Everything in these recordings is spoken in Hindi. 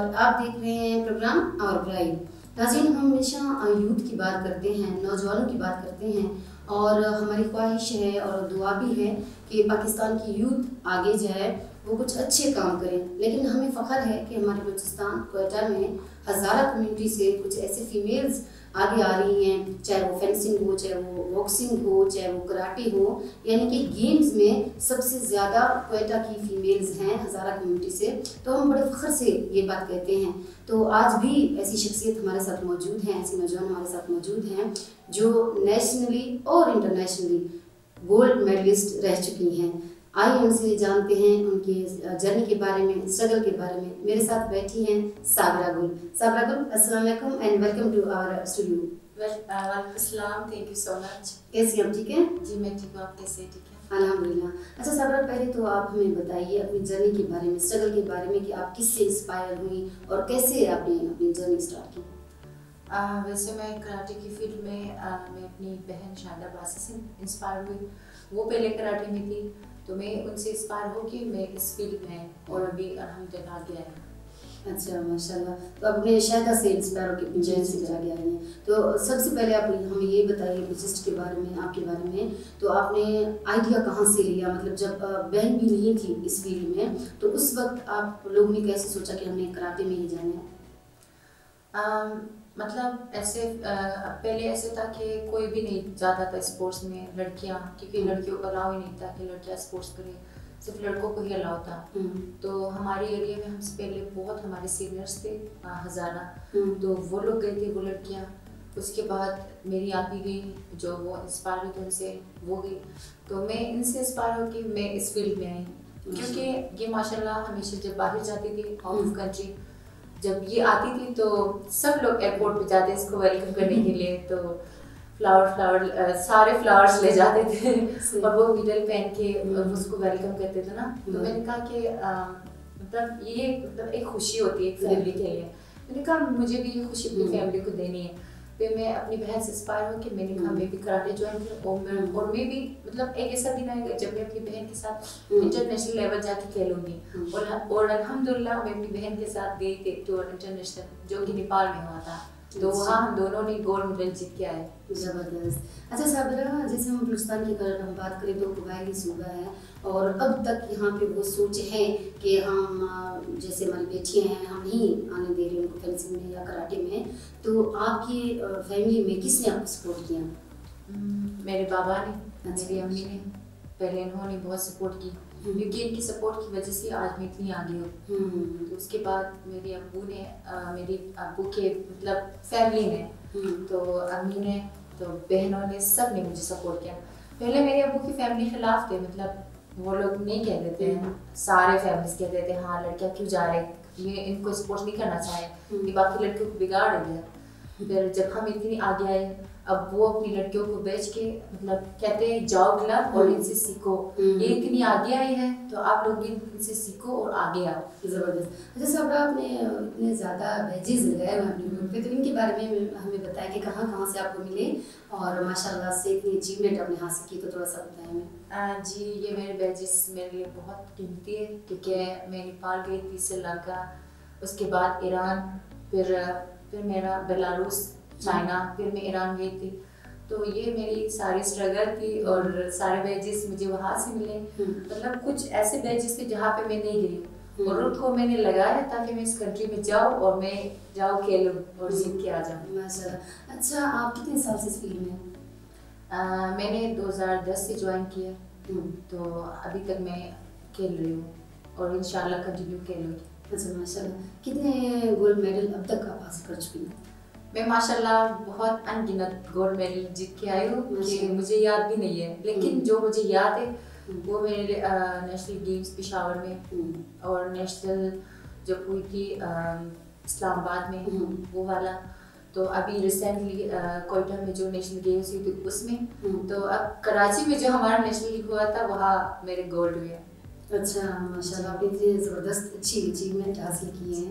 और आप देख रहे हैं प्रोग्राम आवर ब्राइड। नाज़रीन, हम हमेशा यूथ की बात करते हैं, नौजवानों की बात करते हैं और हमारी ख्वाहिश है और दुआ भी है कि पाकिस्तान की यूथ आगे जाए, वो कुछ अच्छे काम करें। लेकिन हमें फ़ख्र है कि हमारे बलूचिस्तान क्वेटा में हज़ारा कम्युनिटी से कुछ ऐसे फीमेल्स आगे आ रही हैं, चाहे वो फेंसिंग हो, चाहे वो बॉक्सिंग हो, चाहे वो कराटे हो, यानी कि गेम्स में सबसे ज़्यादा क्वेटा की फीमेल्स हैं हज़ारा कम्युनिटी से। तो हम बड़े फ़ख्र से ये बात कहते हैं। तो आज भी ऐसी शख्सियत हमारे साथ मौजूद हैं, ऐसी नौजवान हमारे साथ मौजूद हैं जो नेशनली और इंटरनेशनली गोल्ड मेडलिस्ट रह चुकी हैं। आइए उनसे जानते हैं उनके जर्नी के बारे में, स्ट्रगल के बारे में। मेरे साथ बैठी हैं साबरा गुल। साबरा गुल, अस्सलाम वालेकुम and welcome to our studio. वालेकुम अस्सलाम, थैंक यू सो मच। कैसी आप, ठीक हैं? जी मैं ठीक हूँ, आप कैसे हैं? ठीक है अल्हम्दुलिल्लाह। अच्छा साबरा, पहले तो आप हमें बताइए अपनी जर्नी के बारे में, स्ट्रगल के बारे में कि आप किससे इंस्पायर हुई और कैसे आपने अपनी जर्नी स्टार्ट की। वैसे मैं कराटे की फील्ड में मैं अपनी बहन शारदा बासी से इंस्पायर हुई। वो पहले कराटे में थी तो मैं उनसे इंस्पायर हो कि मैं इस फील्ड में और अभी अल्हम्दुलिल्लाह आगे आई हूँ। अच्छा माशाल्लाह। तो अपने शायदा से इंस्पायर होकर अपनी जर्नी से आगे आई हैं। तो सबसे पहले आप हमें ये बताइए बिजनेस के बारे में, आपके बारे में। तो आपने आइडिया कहाँ से लिया, मतलब जब बहन भी नहीं थी इस फील्ड में तो उस वक्त आप लोगों ने कैसे सोचा कि हमने कराटे में ही जाना है? मतलब ऐसे पहले ऐसे था कि कोई भी नहीं जाता था स्पोर्ट्स में, लड़कियां, क्योंकि लड़कियों को अलाउ ही नहीं था कि लड़कियां स्पोर्ट्स करें, सिर्फ लड़कों को ही अलाउ था। तो हमारे एरिया में हमसे पहले बहुत हमारे सीनियर्स थे हज़ारा, तो वो लोग गए थे, वो लड़कियां। उसके बाद मेरी आप ही गई जो वो इंस्पायर हुई, तो उनसे वो गई, तो मैं इनसे इंस्पायर हो कि मैं इस फील्ड में आई। क्योंकि ये माशाल्लाह हमेशा जब बाहर जाती थी आउट ऑफ कंट्री, जब ये आती थी तो सब लोग एयरपोर्ट पे जाते इसको वेलकम करने के लिए, तो फ्लावर सारे फ्लावर्स ले जाते थे और वो मिडल पहन के उसको वेलकम करते थे ना। तो मैंने कहा कि मतलब ये मतलब एक खुशी होती है एक फैमिली के लिए। मैंने कहा मुझे भी ये खुशी अपनी फैमिली को देनी है। फिर मैं अपनी बहन से इंस्पायर हूँ कि मैंने कहा मैं भी कराटे ज्वाइन करूँ और मैं भी मतलब एक ऐसा दिन आएगा जब मैं अपनी बहन के साथ इंटरनेशनल लेवल जाके खेलूंगी। और अल्हम्दुलिल्लाह मैं अपनी बहन के साथ गई थी टूर इंटरनेशनल जो कि नेपाल में हुआ था, तो वहाँ हम दोनों ने गोल्ड मेडल जीत के आए। ज़बरदस्त। अच्छा साबरा, जैसे हम बलूचिस्तान की अगर हम बात करें तो कबायली सूबा है और अब तक यहाँ पे वो सोच है कि हम जैसे हमारी बेटियाँ हैं हम नहीं आने दे रहे उनको फेंसिंग में या कराटे में, तो आपकी फैमिली में किसने आपको सपोर्ट किया? मेरे बाबा ने, मेरी अम्मी ने, पहले इन्होंने बहुत सपोर्ट की क्योंकि इनकी सपोर्ट की वजह से आज मैं इतनी आगे हूँ। तो उसके बाद मेरे अब्बू ने, मेरी अब्बू के मतलब फैमिली ने, तो अम्मी ने, तो बहनों ने, सब ने मुझे सपोर्ट किया। पहले मेरे अब्बू की फैमिली खिलाफ थे, मतलब वो लोग नहीं कहते थे, सारे फैमिलीज कहते थे हाँ लड़कियाँ क्यों जा रहे, ये इनको सपोर्ट नहीं करना चाहिए, ये बाकी लड़कियों को बिगाड़ रही है। फिर जब हम इतनी आगे आए, अब वो अपनी लड़कियों को बेच के मतलब कहते हैं जाओ क्लब और इनसे सीखो, ये इतनी आगे आई है तो आप लोग भी इनसे सीखो और आगे आओ। ज़बरदस्त। अच्छा साबरा, आपने इतने ज़्यादा बैजेस लगाए हुए अपने ग्रुप पे, तो इनके बारे में हमें बताएं कि कहाँ कहाँ से आपको मिले और माशाल्लाह से इतनी अचीवमेंट आपने हासिल की, तो थोड़ा सा बताएं हमें। जी ये मेरे बैजेस मेरे लिए बहुत कीमती है क्योंकि मैं नेपाल गई थी, श्रीलंका, उसके बाद ईरान, फिर मेरा बेलारूस, चाइना, फिर मैं ईरान गई थी। तो ये मेरी सारी स्ट्रगल थी और सारे बैजेस मुझे वहाँ से मिले। मतलब कुछ ऐसे बैजेस थे जहाँ पे मैं नहीं गई और उनको मैंने लगाया ताकि मैं इस कंट्री में जाऊँ और मैं जाऊँ खेलूँ और जीत के आ जाऊँ। माशाल्लाह। अच्छा, आप कितने साल से इस फील्ड में? मैंने 2010 से ज्वाइन किया, तो अभी तक मैं खेल रही हूँ और इंशाल्लाह कंटिन्यू खेलूँगी। अच्छा माशाल्लाह। कितने गोल्ड मेडल अब तक आप हासिल कर चुकी हैं? मैं माशाल्लाह बहुत अनगिनत गोल्ड मेडल जीत के आई हूँ कि मुझे याद भी नहीं है, लेकिन जो मुझे याद है वो मेरे नेशनल गेम्स पेशावर में और नेशनल जब हुई थी इस्लामाबाद में वो वाला, तो अभी रिसेंटली कोयटा में जो नेशनल गेम्स हुई थी उसमें, तो अब कराची में जो हमारा नेशनल हुआ था वहाँ मेरे गोल्ड हुए। अच्छा माशाल्लाह, आपने इतनी ज़बरदस्त अच्छी अचीवमेंट हासिल की है।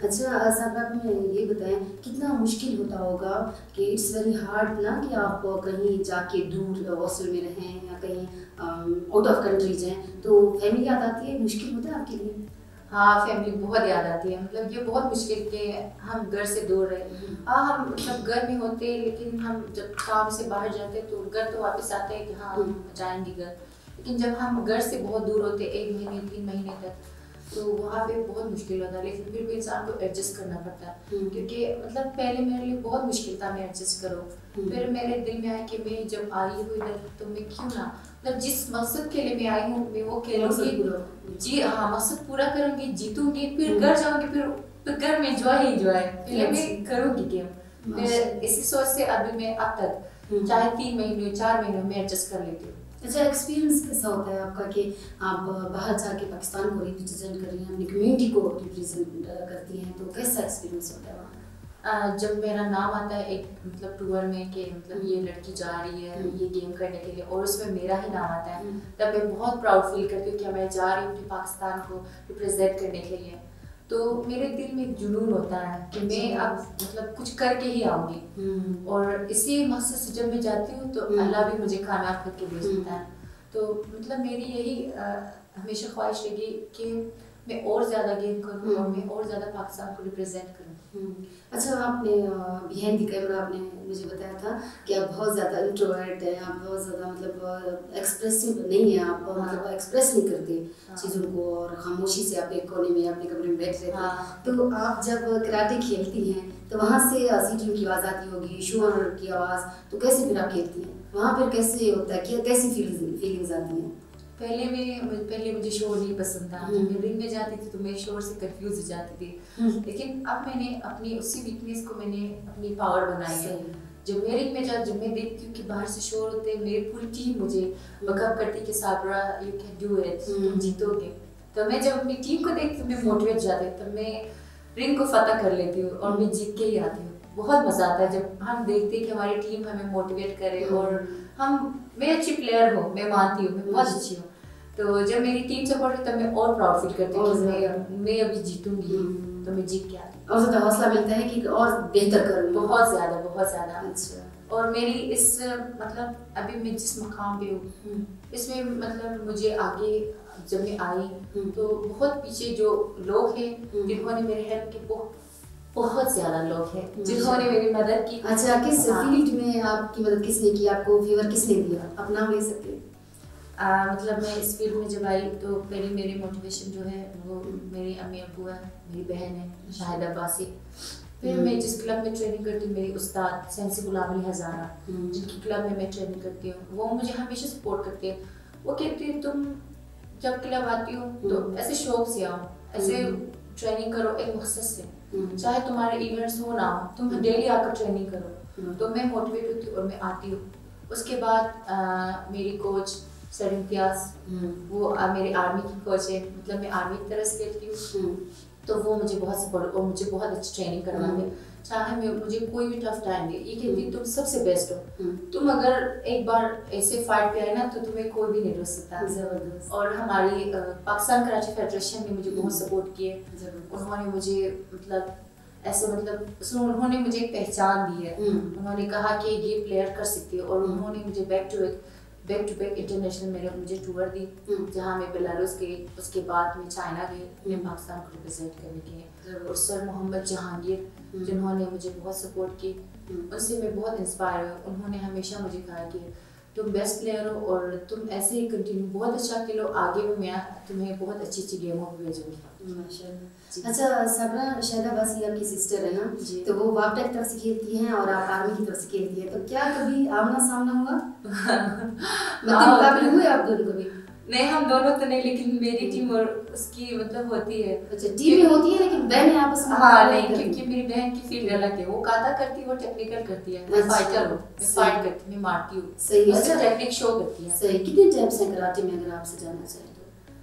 अच्छा साहब, आप हमें ये बताएं कितना मुश्किल होता होगा कि इट्स वेरी हार्ड ना कि आप कहीं जाके दूर हॉस्टल में रहें या कहीं आउट ऑफ कंट्री जाएं, तो फैमिली याद आती है, मुश्किल होता है आपके लिए? हाँ, फैमिली बहुत याद आती है। मतलब ये बहुत मुश्किल के हम घर से दूर रहे। हाँ, हम मतलब घर में होते, लेकिन हम जब काम से बाहर जाते तो घर तो वापस आते हैं कि हाँ हम जाएंगे घर। लेकिन जब हम घर से बहुत दूर होते 1 महीने 3 महीने तक, तो वहाँ पे बहुत मुश्किल होता है। लेकिन फिर भी इंसान को एडजस्ट करना पड़ता है, क्योंकि मतलब पहले मेरे लिए बहुत मुश्किल था मैं एडजस्ट करूँ। फिर मेरे दिल में आया कि मैं जब आई हूँ इधर तो मैं क्यों ना, मतलब जिस मकसद के लिए मैं आई हूँ मैं वो खेलूंगी जी, हाँ मकसद पूरा करूंगी, जीतूंगी, फिर घर जाऊंगी, फिर घर में एंजॉय ही एंजॉय, पहले मैं करूंगी गेम। फिर इसी सोच से अभी मैं अब तक चाहे 3 महीने 4 महीने में एडजस्ट कर लेती हूँ। अच्छा, एक्सपीरियंस कैसा होता है आपका कि आप बाहर जाके पाकिस्तान को रिप्रेजेंट कर रही हैं, अपनी कम्युनिटी को रिप्रेजेंट करती हैं, तो कैसा एक्सपीरियंस होता है वहाँ? जब मेरा नाम आता है एक मतलब टूर में कि मतलब ये लड़की जा रही है ये गेम करने के लिए और उसमें मेरा ही नाम आता है, तब मैं बहुत प्राउड फील करती हूँ कि मैं जा रही हूँ पाकिस्तान को रिप्रेजेंट करने के लिए। तो मेरे दिल में एक जुनून होता है कि मैं अब मतलब कुछ करके ही आऊँगी, और इसी मकसद से जब मैं जाती हूँ तो अल्लाह भी मुझे कामयाब करके भेजता है। तो मतलब मेरी यही हमेशा ख्वाहिश रही कि मैं और ज़्यादा गेम करूँ और मैं और ज़्यादा पाकिस्तान को रिप्रेजेंट करूँ। अच्छा, आपने बिहाइंड द कैमरा आपने मुझे बताया था कि आप बहुत ज़्यादा इंट्रोवर्ट हैं, आप बहुत ज़्यादा मतलब एक्सप्रेसिव नहीं है, आप मतलब एक्सप्रेस नहीं करते चीज़ों को, और खामोशी से आप एक कोने में अपने कमरे में बैठ रहते हैं। तो आप जब कराटे खेलती हैं तो वहाँ से सीटियों की आवाज़ आती होगी, शोर की आवाज़, तो कैसे फिर आप खेलती हैं वहाँ, फिर कैसे होता है, क्या कैसी फीलिंग्स आती हैं? पहले मुझे शोर नहीं पसंद था। जब मैं रिंग में जाती थी तो मैं शोर से कंफ्यूज हो जाती थी, लेकिन अब मैंने अपनी उसी वीकनेस को मैंने अपनी पावर बनाई है। जब मैं रिंग में जब मैं देखती हूँ कि बाहर से शोर होते हैं, मेरी पूरी टीम मुझे बकअप करती है कि Sabra you can do it, तुम जीतोगे। तो मैं जब अपनी टीम को देखती हूँ मैं मोटिवेट जाती हूँ, तब मैं रिंग को फतह कर लेती हूँ और मैं जीत के ही आती हूँ। बहुत मजा आता है जब हम देखते हैं कि हमारी टीम हमें मोटिवेट करे, और मैं अच्छी प्लेयर हूँ, मैं मानती हूँ मैं बहुत अच्छी हूँ। तो जब मेरी टीम सपोर्ट है तब मैं और प्राउड फील करती हूँ कि मैं अभी जीतूंगी, तो मैं जीत के आती हूँ और ज़्यादा हौसला मिलता है कि और बेहतर करूँ, बहुत ज़्यादा। अच्छा। और मेरी इस मतलब अभी मैं जिस मकाम पे हूँ इसमें मतलब मुझे आगे जब मैं आई तो बहुत पीछे जो लोग हैं जिन्होंने मेरे हेल्प की, बहुत ज़्यादा लोग हैं जिन्होंने मेरी मदद की। अच्छा, किस फील्ड में आपकी मदद किसने की, आपको फेवर किसने दिया, आप नाम ले सकते हैं? मतलब मैं इस फील्ड में जब आई तो पहले मेरी मोटिवेशन जो है वो मेरी अम्मी अब्बू है, मेरी बहन है शाहिद अब्बासी। फिर मैं जिस क्लब में ट्रेनिंग करती हूँ मेरी उस्ताद सेंसी गुलाम अली हज़ारा, जिनकी क्लब में मैं ट्रेनिंग करती हूँ, वो मुझे हमेशा सपोर्ट करती है। वो कहती है तुम जब क्लब आती हो तो ऐसे शौक से आओ, ऐसे ट्रेनिंग करो एक मकसद से, चाहे तुम्हारे इवेंट्स हो ना हो, तुम डेली आकर ट्रेनिंग करो। तो मैं मोटिवेट होती हूँ और मैं आती हूँ। उसके बाद मेरी कोच सर इम्तियाज, वो मेरे आर्मी की कोच है, मतलब मैं आर्मी की तरह से खेलती हूँ, तो वो मुझे बहुत सपोर्ट और मुझे बहुत अच्छी ट्रेनिंग करवाते हैं। चाहे मैं मुझे कोई भी टफ टाइम दे, ये कहती है तुम सबसे बेस्ट हो, तुम अगर एक बार ऐसे फाइट पे आए ना तो तुम्हें कोई भी नहीं रोक सकता। जबरदस्त। और हमारी पाकिस्तान कराटे फेडरेशन ने मुझे बहुत सपोर्ट किए, उन्होंने मुझे मतलब ऐसे मतलब उन्होंने मुझे एक पहचान दी है। उन्होंने कहा कि ये प्लेयर कर सकती है, और उन्होंने मुझे बैक टू बैक इंटरनेशनल मुझे टूर दी, जहाँ मैं बेलारूस गई, उसके बाद मैं चाइना गई, मैं पाकिस्तान को रिप्रेजेंट करने के लिए। और सर मोहम्मद जहांगीर जिन्होंने मुझे बहुत सपोर्ट की, उनसे मैं बहुत इंस्पायर हुई। उन्होंने हमेशा मुझे कहा कि तुम बेस्ट प्लेयर हो और तुम ऐसे ही कंटिन्यू बहुत अच्छा खेलो, आगे भी मैं तुम्हें बहुत अच्छी अच्छी गेमों में भेजूंगी। माशाल्लाह। अच्छा साबरा, शाहिद अब्बासी आपकी सिस्टर है ना, तो वो वापटेक की तरफ से खेलती हैं और आप आर्मी की तरफ से खेलती हैं, तो क्या कभी आमना सामना हुआ? मतलब मुकाबले हुए आप दोनों कभी? नहीं, हम दोनों तो नहीं, लेकिन मेरी टीम और उसकी मतलब होती है। अच्छा, टीम में होती है लेकिन बहनें आपस में? हाँ नहीं, क्योंकि मेरी बहन की फील्ड अलग है, वो काता करती है, वो टेक्निकल करती है, मैं फाइटर हूँ, मैं फाइट करती हूँ, मैं मारती हूँ। सही है। अच्छा, टेक्निक शो करती है। सही। कितने टाइप्स हैं कराटे में अगर आपसे जानना चाहें तो?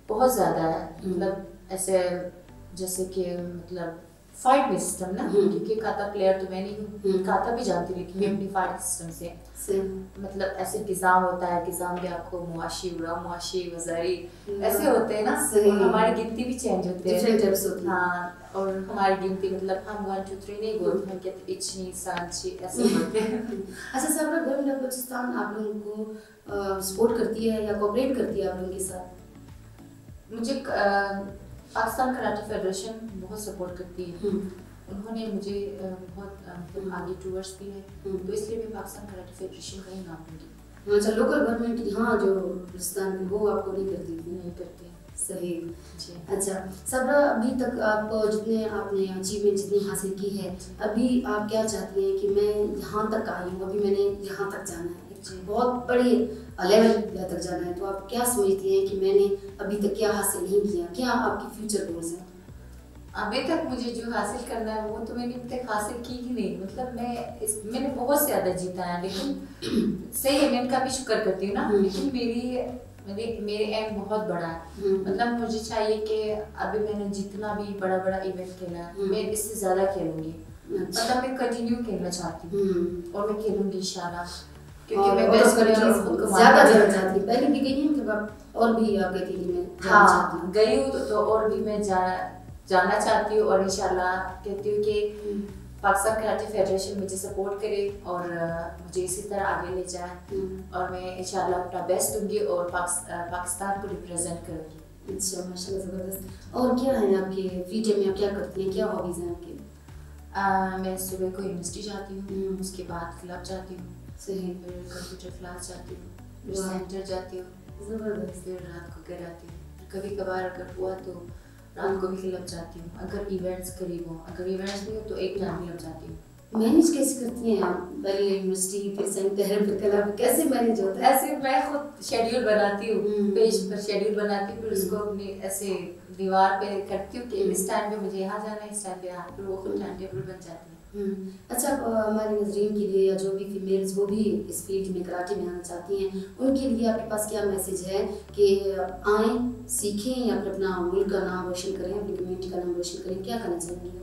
बहुत ज़्यादा है, मतलब ऐसे जैसे कि मतलब फाइट में सिस्टम ना, क्योंकि काता प्लेयर तो मैं नहीं हूँ, काता भी जानती हूँ, लेकिन मैं अपनी फाइट सिस्टम से मतलब ऐसे गिजाम होता है, गिजाम भी आपको मुआशी, उड़ा मुआशी, वज़ारी ऐसे होते हैं ना, और हमारी गिनती भी चेंज होते हैं। हाँ, और हमारी गिनती मतलब हम 1 2 3 नहीं बोलते, हम कहते इचनी सांची ऐसे बोलते हैं। अच्छा साबरा, गवर्नमेंट ऑफ बलूचिस्तान आप लोगों को सपोर्ट करती है या कोऑपरेट करती है आप लोगों के साथ? मुझे पाकिस्तान कराटे फेडरेशन बहुत सपोर्ट करती है। उन्होंने मुझे बहुत आगे टूवर्स दी है, तो इसलिए मैं पाकिस्तान कराटे फेडरेशन का ही नाम दूँगी। अच्छा, लोकल गवर्नमेंट की हाँ जो पाकिस्तान की वो आपको नहीं करती थी? नहीं करती। सही जी। अच्छा सबरा, अभी तक आप जितने आपने अचीवमेंट जितनी हासिल की है, अभी आप क्या चाहती हैं कि मैं यहाँ तक आई हूँ, अभी मैंने यहाँ तक जाना है, बहुत बड़े लेवल तक जाना है, तो आप क्या समझती हैं कि मैंने अभी तक क्या हासिल नहीं किया, क्या आपकी फ्यूचर गोल्स हैं? अभी तक मुझे जो हासिल करना है वो तो मैंने अभी तक हासिल की ही नहीं। मतलब मैंने बहुत ज़्यादा जीता है, लेकिन सही है, मैं इनका भी शुक्र करती हूँ ना, लेकिन मेरे एम बहुत बड़ा है। मतलब मुझे चाहिए कि अभी मैंने जितना भी बड़ा बड़ा इवेंट खेला मैं इससे ज़्यादा खेलूँगी। मतलब मैं कंटिन्यू खेलना चाहती हूँ और मैं खेलूँगी इंशाल्लाह, क्योंकि मैं बेस्ट प्लेयर खुद को ज़्यादा जाना चाहती हूँ। पहले भी गई हैं मतलब आप और भी आप गई थी में? हाँ गई हूँ तो और भी मैं जाना चाहती हूँ, और इंशाल्लाह कहती हूँ कि पाकिस्तान कराटे फेडरेशन मुझे सपोर्ट करे और मुझे इसी तरह आगे ले जाए, और मैं इंशाल्लाह अपना बेस्ट दूंगी और पाकिस्तान को रिप्रेजेंट करूँगी। अच्छा माशाल्लाह, ज़बरदस्त। और क्या है आपके फ्री टाइम में, आप क्या करती हैं, क्या हॉबीज़ हैं आपकी? मैं सुबह को यूनिवर्सिटी जाती हूँ, उसके बाद क्लब जाती हूँ, सही, फिर कंप्यूटर क्लास जाती हूँ, फिर सेंटर जाती हूँ, ज़बरदस्त। फिर रात को घर आती हूँ। कभी कभार अगर हुआ तो रात को भी क्लब जाती हूँ, अगर इवेंट्स करीब हो, अगर इवेंट्स नहीं हो तो एक टाइम क्लब जाती हूँ। मैनेज कैसे करती हैं आप? पहले यूनिवर्सिटी, फिर सेंटर, फिर क्लब, कैसे मैनेज होता है? ऐसे मैं खुद शेड्यूल बनाती हूँ, पेज पर शेड्यूल बनाती हूँ, फिर उसको अपनी ऐसे दीवार पे करती हूँ कि इस टाइम पे मुझे यहाँ जाना है, इस टाइम पे यहाँ, फिर वो खुद टाइम टेबल बन जाती है। अच्छा, हमारे नज़रीन के लिए या जो भी फीमेल्स वो भी इस फील्ड में कराटे में आना चाहती हैं, उनके लिए आपके पास क्या मैसेज है कि आएँ, सीखें या फिर अपना मुल्क का नाम रोशन करें, अपनी कम्युनिटी का नाम रोशन करें, क्या करना चाहेंगे?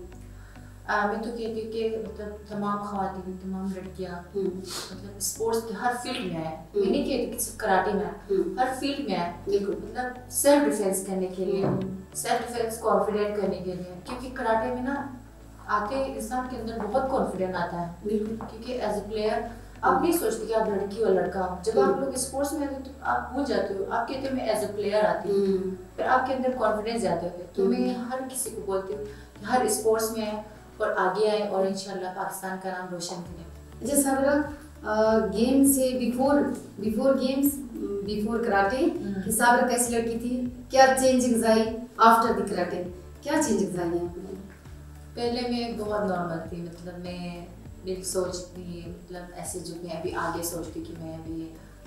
मैं तो कहती हूँ कि मतलब तमाम ख़वातीन, तमाम लड़कियाँ मतलब स्पोर्ट्स की हर फील्ड में आए। मैं नहीं कहती कि सिर्फ कराटे में आए, हर फील्ड में आए। मतलब सेल्फ डिफेंस करने के लिए, सेल्फ डिफेंस कॉन्फिडेंट करने के लिए, क्योंकि कराटे में ना आके इंसान के अंदर बहुत कॉन्फिडेंस आता है। क्योंकि एज ए प्लेयर आप नहीं सोचते कि आप लड़की और लड़का हो। जब आप लोग स्पोर्ट्स में आते हो तो आप भूल जाते हो, आप कहते हो मैं एज ए प्लेयर आती हूँ, फिर आपके अंदर कॉन्फिडेंस जाता है। तो मैं हर किसी को बोलती हूँ हर स्पोर्ट्स में आए और आगे आए और इंशाल्लाह पाकिस्तान का नाम रोशन करें। अच्छा साबरा, गेम से बिफोर गेम्स, बिफोर कराटे कि साबरा कैसी लड़की थी, क्या changings I after the karate, क्या चेंजिंग्स आई हैं? पहले मैं बहुत नॉर्मल थी, मतलब मेरी सोच थी, मतलब ऐसे जो मैं अभी आगे सोचती कि मैं अभी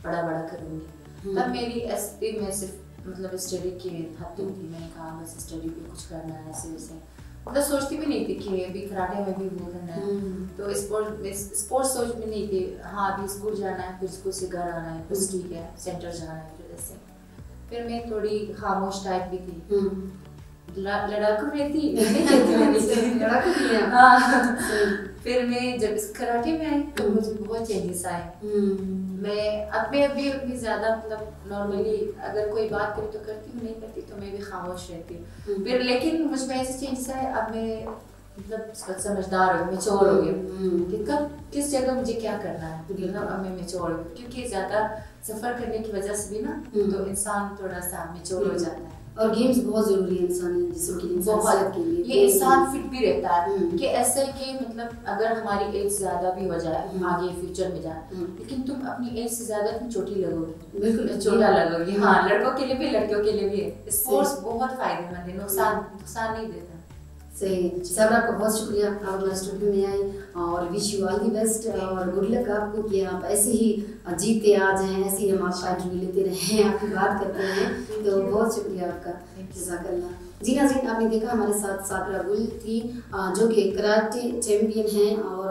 बड़ा करूँगी, तब मेरी ऐसे में सिर्फ मतलब स्टडी की हद तक थी। मैंने कहा बस स्टडी पे कुछ करना है, ऐसे वैसे मतलब सोचती भी नहीं थी कि अभी कराटे में भी वो करना है। तो स्पोर्ट्स सोच में नहीं थी। हाँ अभी स्कूल जाना है, फिर स्कूल से घर आना है, बस ठीक है, सेंटर जाना है, फिर ऐसे। फिर मैं थोड़ी खामोश टाइप भी थी, लड़ाकू रहती, लड़ाकू थी। हाँ फिर मैं जब इस कराटे में आई तो मुझे बहुत चेंजेस आए। मैं अभी उतनी ज़्यादा मतलब नॉर्मली अगर कोई बात करी तो करती हूँ, नहीं करती तो मैं भी खामोश रहती हूँ। फिर लेकिन मुझ में ऐसे चेंजेस आए, अब मैं मतलब समझदार हो गई, मैच्योर हो गई कि कब किस जगह मुझे क्या करना है। मतलब अब मैं मैच्योर हो गई, क्योंकि ज़्यादा सफ़र करने की वजह से भी ना तो इंसान थोड़ा सा मैच्योर हो जाता है। और गेम्स बहुत ज़रूरी है इंसानी जिस्म के लिए, बहुत के लिए, ये इंसान फिट भी रहता है कि ऐसे कि मतलब अगर हमारी एज ज़्यादा भी हो जाए आगे फ्यूचर में जाए, लेकिन तुम अपनी एज से ज़्यादा तुम छोटी लगोगी, बिल्कुल छोटा लगोगी। हाँ लड़कों के लिए भी लड़कियों के लिए भी स्पोर्ट्स बहुत फायदेमंद है, नुकसान नहीं देता। सही। सर आपका बहुत शुक्रिया, आप हमारे स्टूडियो में आए, और wish you all the best और गुड लक आपको कि आप ऐसे ही जीते आ जाएं, ऐसे ही हम आपका इंटरव्यू लेते रहें, आपकी बात करते रहें। तो बहुत शुक्रिया आपका, जज़ाकल्लाह। जी नाज़रीन, आपने देखा हमारे साथ साबरा गुल थी जो कि कराटे चैम्पियन हैं और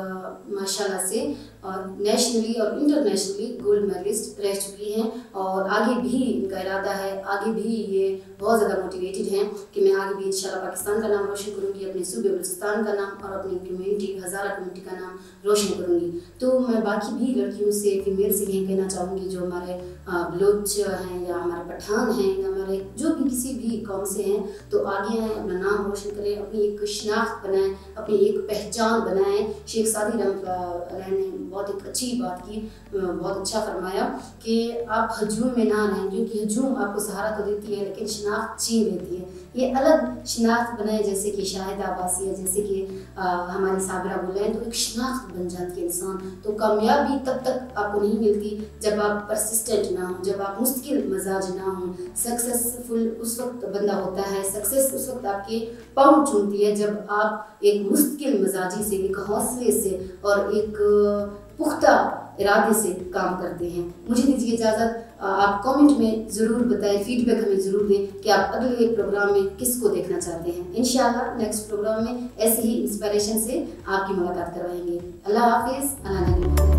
माशाल्लाह से नेशनली और इंटरनेशनली गोल्ड मेडलिस्ट रह चुकी हैं, और आगे भी इनका इरादा है, आगे भी ये बहुत ज़्यादा मोटिवेटेड हैं कि मैं आगे भी इंशाल्लाह पाकिस्तान का नाम रोशन करूँगी, अपने सूबे बलूचिस्तान का नाम और अपनी कम्युनिटी हज़ारा कम्युनिटी का नाम रोशन करूँगी। तो मैं बाकी भी लड़कियों से, फीमेल से यही कहना चाहूँगी जो हमारे बलोच हैं या हमारे पठान हैं या हमारे जो भी किसी भी कौम से हैं, तो आगे आएँ, अपना नाम रोशन करें, अपनी एक शिनाख्त बनाएँ, अपनी एक पहचान बनाएँ। शेख सादी रहमतुल्लाह अलैह ने बहुत एक अच्छी बात की, बहुत अच्छा फरमाया कि आप हजूम में ना रहें, क्योंकि हजूम आपको सहारा तो देती है लेकिन शिनाख्त छीन लेती है। ये अलग शिनाख्त बनाए, जैसे कि शाहिद अब्बासी है, जैसे कि हमारी साबिरा बुलैन, तो एक शिनाख्त बन जाती है इंसान। तो कामयाबी तब तक आपको नहीं मिलती जब आप परसिस्टेंट ना हो, जब आप मुस्तकिल मजाज ना हो। सक्सेसफुल उस वक्त बंदा होता है, सक्सेस उस वक्त आपके पाँव चूमती है जब आप एक मुस्तकिल मजाजी से, एक हौसले से और एक पुख्ता इरादे से काम करते हैं। मुझे दीजिए इजाज़त, आप कमेंट में ज़रूर बताएं, फीडबैक हमें ज़रूर दें कि आप अगले प्रोग्राम में किसको देखना चाहते हैं। इंशाल्लाह नेक्स्ट प्रोग्राम में ऐसे ही इंस्पिरेशन से आपकी मुलाकात करवाएंगे। अल्लाह हाफिज़। अल्लाह